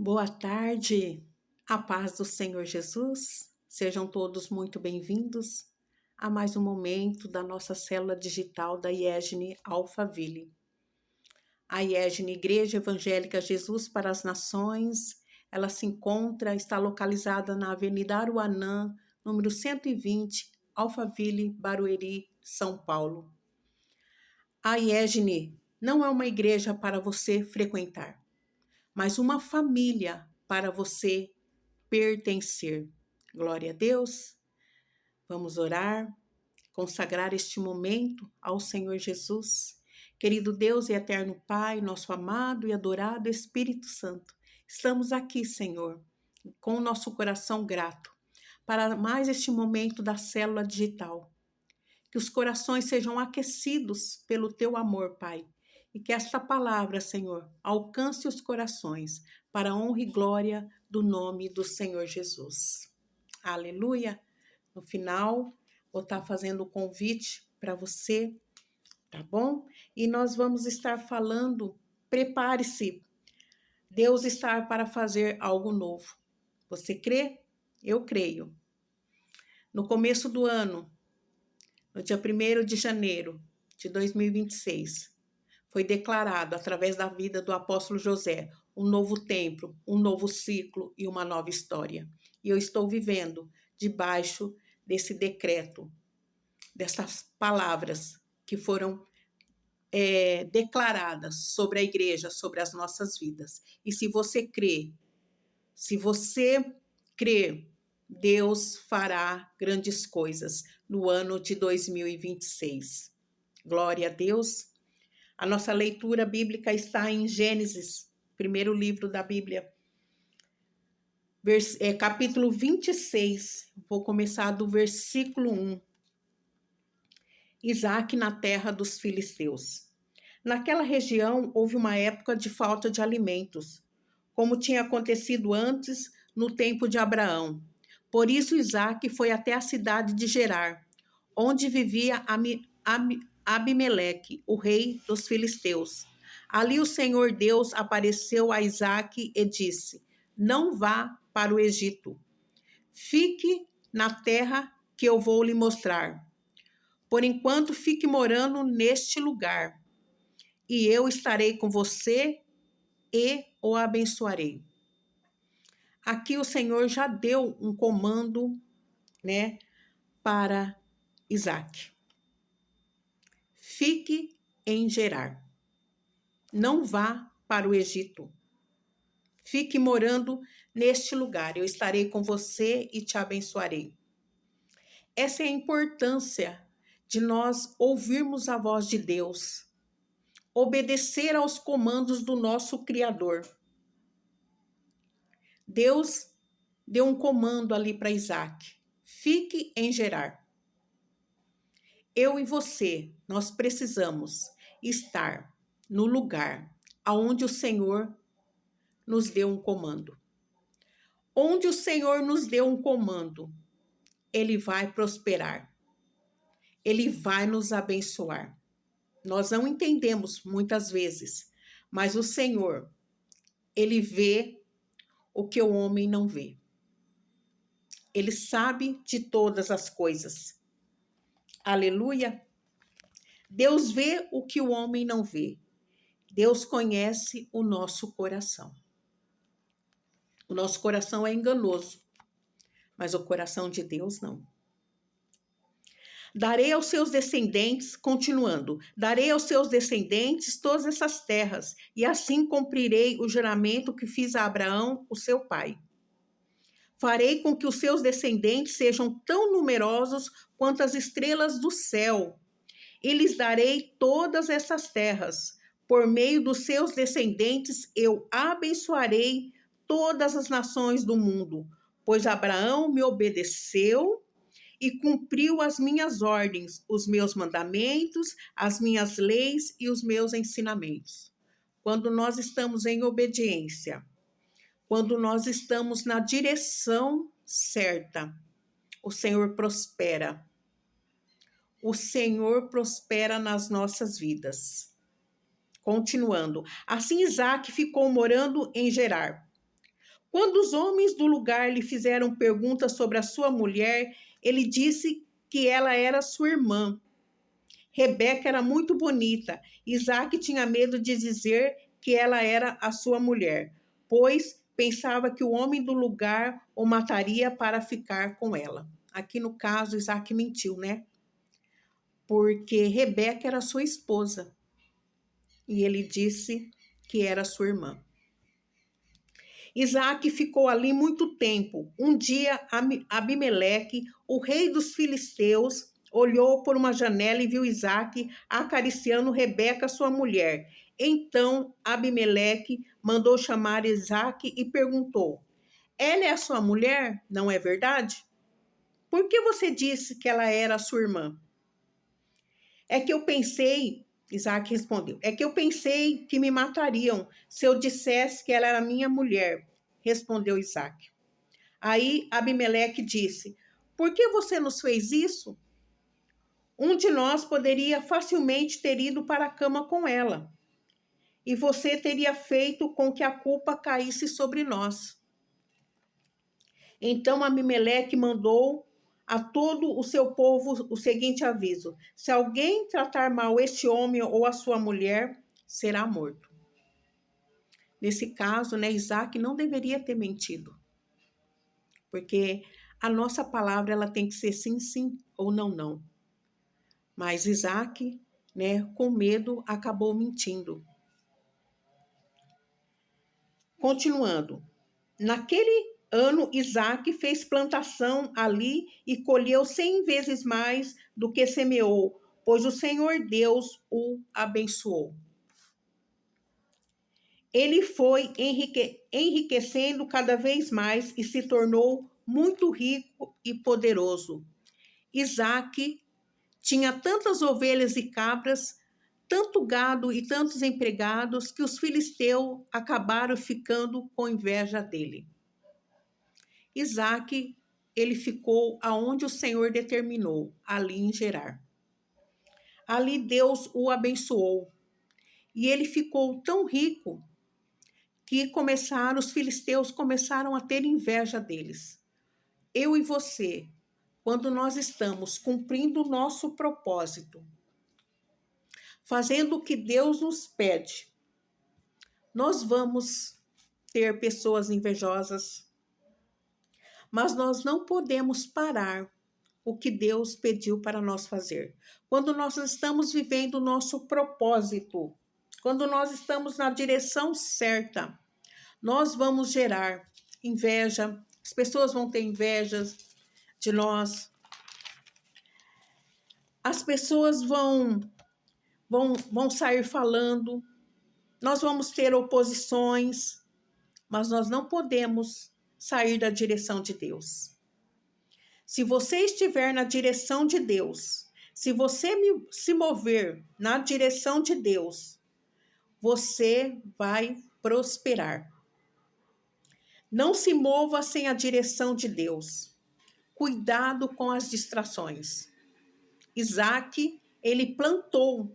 Boa tarde, a paz do Senhor Jesus. Sejam todos muito bem-vindos a mais um momento da nossa célula digital da IEGNE Alphaville. A IEGNE Igreja Evangélica Jesus para as Nações, ela está localizada na Avenida Aruanã, número 120, Alphaville, Barueri, São Paulo. A IEGNE não é uma igreja para você frequentar, mas uma família para você pertencer. Glória a Deus. Vamos orar, consagrar este momento ao Senhor Jesus. Querido Deus e eterno Pai, nosso amado e adorado Espírito Santo, estamos aqui, Senhor, com o nosso coração grato para mais este momento da célula digital. Que os corações sejam aquecidos pelo teu amor, Pai, e que esta palavra, Senhor, alcance os corações para a honra e glória do nome do Senhor Jesus. Aleluia! No final, vou estar fazendo o convite para você, tá bom? E nós vamos estar falando, prepare-se, Deus está para fazer algo novo. Você crê? Eu creio. No começo do ano, no dia 1º de janeiro de 2026, foi declarado, através da vida do apóstolo José, um novo tempo, um novo ciclo e uma nova história. E eu estou vivendo debaixo desse decreto, dessas palavras que foram declaradas sobre a igreja, sobre as nossas vidas. E se você crê, Deus fará grandes coisas no ano de 2026. Glória a Deus. A nossa leitura bíblica está em Gênesis, primeiro livro da Bíblia, capítulo 26. Vou começar do versículo 1. Isaac na terra dos filisteus. Naquela região houve uma época de falta de alimentos, como tinha acontecido antes no tempo de Abraão. Por isso Isaac foi até a cidade de Gerar, onde vivia Abimeleque, o rei dos filisteus. Ali o Senhor Deus apareceu a Isaac e disse: não vá para o Egito. Fique na terra que eu vou lhe mostrar. Por enquanto, fique morando neste lugar, e eu estarei com você e o abençoarei. Aqui o Senhor já deu um comando, para Isaac. Fique em Gerar. Não vá para o Egito. Fique morando neste lugar. Eu estarei com você e te abençoarei. Essa é a importância de nós ouvirmos a voz de Deus, obedecer aos comandos do nosso Criador. Deus deu um comando ali para Isaac. Fique em Gerar. Eu e você, nós precisamos estar no lugar aonde o Senhor nos deu um comando. Onde o Senhor nos deu um comando, Ele vai prosperar. Ele vai nos abençoar. Nós não entendemos muitas vezes, mas o Senhor, Ele vê o que o homem não vê. Ele sabe de todas as coisas. Aleluia! Deus vê o que o homem não vê. Deus conhece o nosso coração. O nosso coração é enganoso, mas o coração de Deus não. Darei aos seus descendentes, continuando, darei aos seus descendentes todas essas terras, e assim cumprirei o juramento que fiz a Abraão, o seu pai. Farei com que os seus descendentes sejam tão numerosos quanto as estrelas do céu, e lhes darei todas essas terras. Por meio dos seus descendentes eu abençoarei todas as nações do mundo, pois Abraão me obedeceu e cumpriu as minhas ordens, os meus mandamentos, as minhas leis e os meus ensinamentos. Quando nós estamos em obediência, quando nós estamos na direção certa, o Senhor prospera. O Senhor prospera nas nossas vidas. Continuando, assim Isaac ficou morando em Gerar. Quando os homens do lugar lhe fizeram perguntas sobre a sua mulher, ele disse que ela era sua irmã. Rebeca era muito bonita. Isaac tinha medo de dizer que ela era a sua mulher, pois pensava que o homem do lugar o mataria para ficar com ela. Aqui no caso, Isaac mentiu, né? Porque Rebeca era sua esposa e ele disse que era sua irmã. Isaac ficou ali muito tempo. Um dia, Abimeleque, o rei dos filisteus, olhou por uma janela e viu Isaac acariciando Rebeca, sua mulher. Então, Abimeleque mandou chamar Isaac e perguntou: ela é a sua mulher, não é verdade? Por que você disse que ela era a sua irmã? É que eu pensei, Isaac respondeu, é que eu pensei que me matariam se eu dissesse que ela era minha mulher, respondeu Isaac. Aí Abimeleque disse, por que você nos fez isso? Um de nós poderia facilmente ter ido para a cama com ela, e você teria feito com que a culpa caísse sobre nós. Então Abimeleque mandou a todo o seu povo o seguinte aviso: se alguém tratar mal este homem ou a sua mulher, será morto. Nesse caso, né, Isaac não deveria ter mentido, porque a nossa palavra ela tem que ser sim, sim ou não, não. Mas Isaac, né, com medo, acabou mentindo. Continuando, naquele ano, Isaac fez plantação ali e colheu 100 vezes mais do que semeou, pois o Senhor Deus o abençoou. Ele foi enriquecendo cada vez mais e se tornou muito rico e poderoso. Isaac tinha tantas ovelhas e cabras, tanto gado e tantos empregados, que os filisteus acabaram ficando com inveja dele. Isaac, ele ficou aonde o Senhor determinou, ali em Gerar. Ali Deus o abençoou. E ele ficou tão rico que os filisteus começaram a ter inveja deles. Eu e você, quando nós estamos cumprindo o nosso propósito, fazendo o que Deus nos pede, nós vamos ter pessoas invejosas, mas nós não podemos parar o que Deus pediu para nós fazer. Quando nós estamos vivendo o nosso propósito, quando nós estamos na direção certa, nós vamos gerar inveja, as pessoas vão ter inveja de nós, as pessoas vão sair falando, nós vamos ter oposições, mas nós não podemos sair da direção de Deus. Se você estiver na direção de Deus, se você se mover na direção de Deus, você vai prosperar. Não se mova sem a direção de Deus. Cuidado com as distrações. Isaac, ele plantou,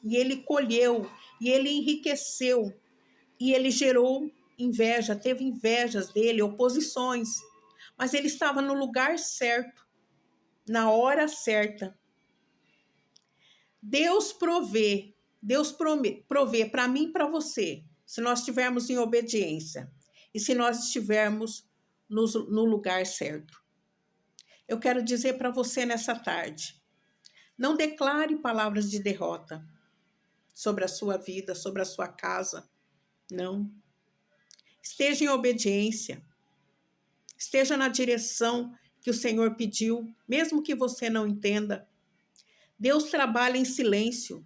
e ele colheu, e ele enriqueceu, e ele gerou inveja, teve invejas dele, oposições, mas ele estava no lugar certo, na hora certa. Deus provê para mim e para você, se nós estivermos em obediência e se nós estivermos no lugar certo. Eu quero dizer para você nessa tarde, não declare palavras de derrota sobre a sua vida, sobre a sua casa, não. Esteja em obediência, esteja na direção que o Senhor pediu, mesmo que você não entenda. Deus trabalha em silêncio.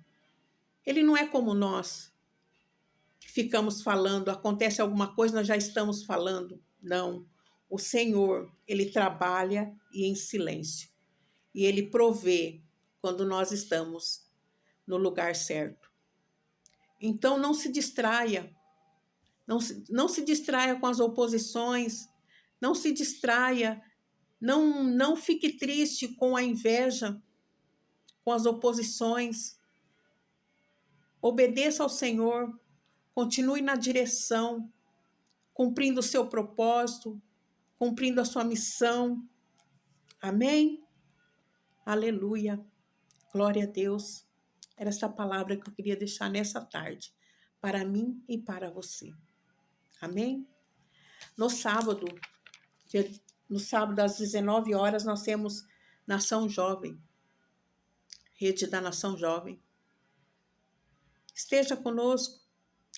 Ele não é como nós, que ficamos falando, acontece alguma coisa, nós já estamos falando. Não. O Senhor, ele trabalha e em silêncio. E ele provê quando nós estamos no lugar certo. Então, não se distraia. Não se distraia com as oposições. Não se distraia. Não fique triste com a inveja, com as oposições. Obedeça ao Senhor, continue na direção, cumprindo o seu propósito, cumprindo a sua missão. Amém? Aleluia. Glória a Deus. Era essa palavra que eu queria deixar nessa tarde, para mim e para você. Amém? No sábado, às 19 horas, nós temos Nação Jovem, Rede da Nação Jovem. Esteja conosco,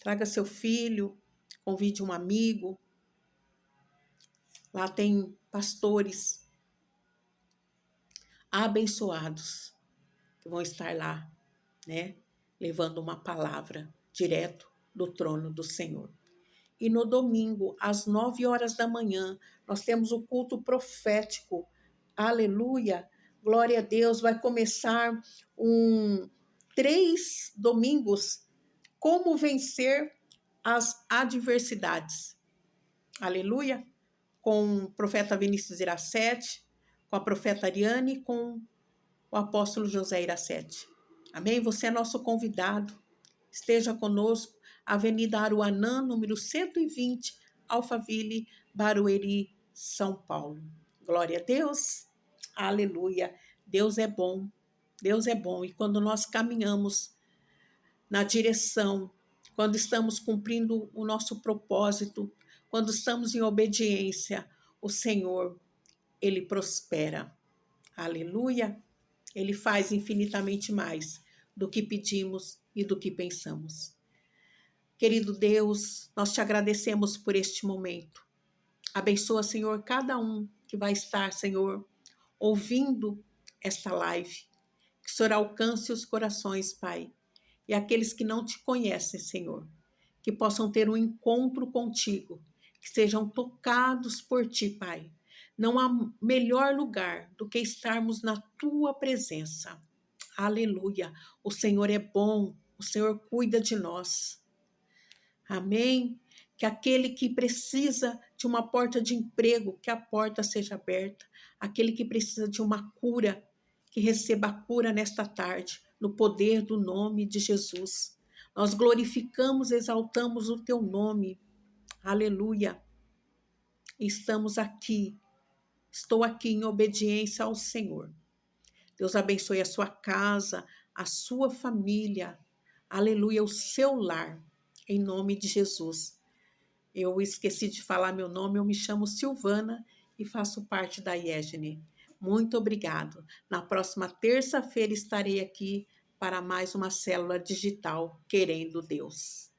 traga seu filho, convide um amigo. Lá tem pastores abençoados que vão estar lá, né? Levando uma palavra direto do trono do Senhor. E no domingo, às 9 horas da manhã, nós temos o culto profético. Aleluia! Glória a Deus! Vai começar 3 domingos. Como vencer as adversidades. Aleluia! Com o profeta Vinícius Iracete, com a profeta Ariane e com o apóstolo José Iracete. Amém? Você é nosso convidado. Esteja conosco. Avenida Aruanã, número 120, Alphaville, Barueri, São Paulo. Glória a Deus. Aleluia. Deus é bom. Deus é bom. E quando nós caminhamos na direção, quando estamos cumprindo o nosso propósito, quando estamos em obediência, o Senhor, Ele prospera. Aleluia. Ele faz infinitamente mais do que pedimos e do que pensamos. Querido Deus, nós te agradecemos por este momento. Abençoa, Senhor, cada um que vai estar, Senhor, ouvindo esta live. Que o Senhor alcance os corações, Pai. E aqueles que não te conhecem, Senhor, que possam ter um encontro contigo, que sejam tocados por ti, Pai. Não há melhor lugar do que estarmos na tua presença. Aleluia. O Senhor é bom, o Senhor cuida de nós. Amém? Que aquele que precisa de uma porta de emprego, que a porta seja aberta. Aquele que precisa de uma cura, que receba a cura nesta tarde, no poder do nome de Jesus. Nós glorificamos, exaltamos o teu nome. Aleluia. Estamos aqui. Estou aqui em obediência ao Senhor. Deus abençoe a sua casa, a sua família. Aleluia, o seu lar. Em nome de Jesus. Eu esqueci de falar meu nome, eu me chamo Silvana e faço parte da IEGNE. Muito obrigado. Na próxima terça-feira estarei aqui para mais uma célula digital, querendo Deus.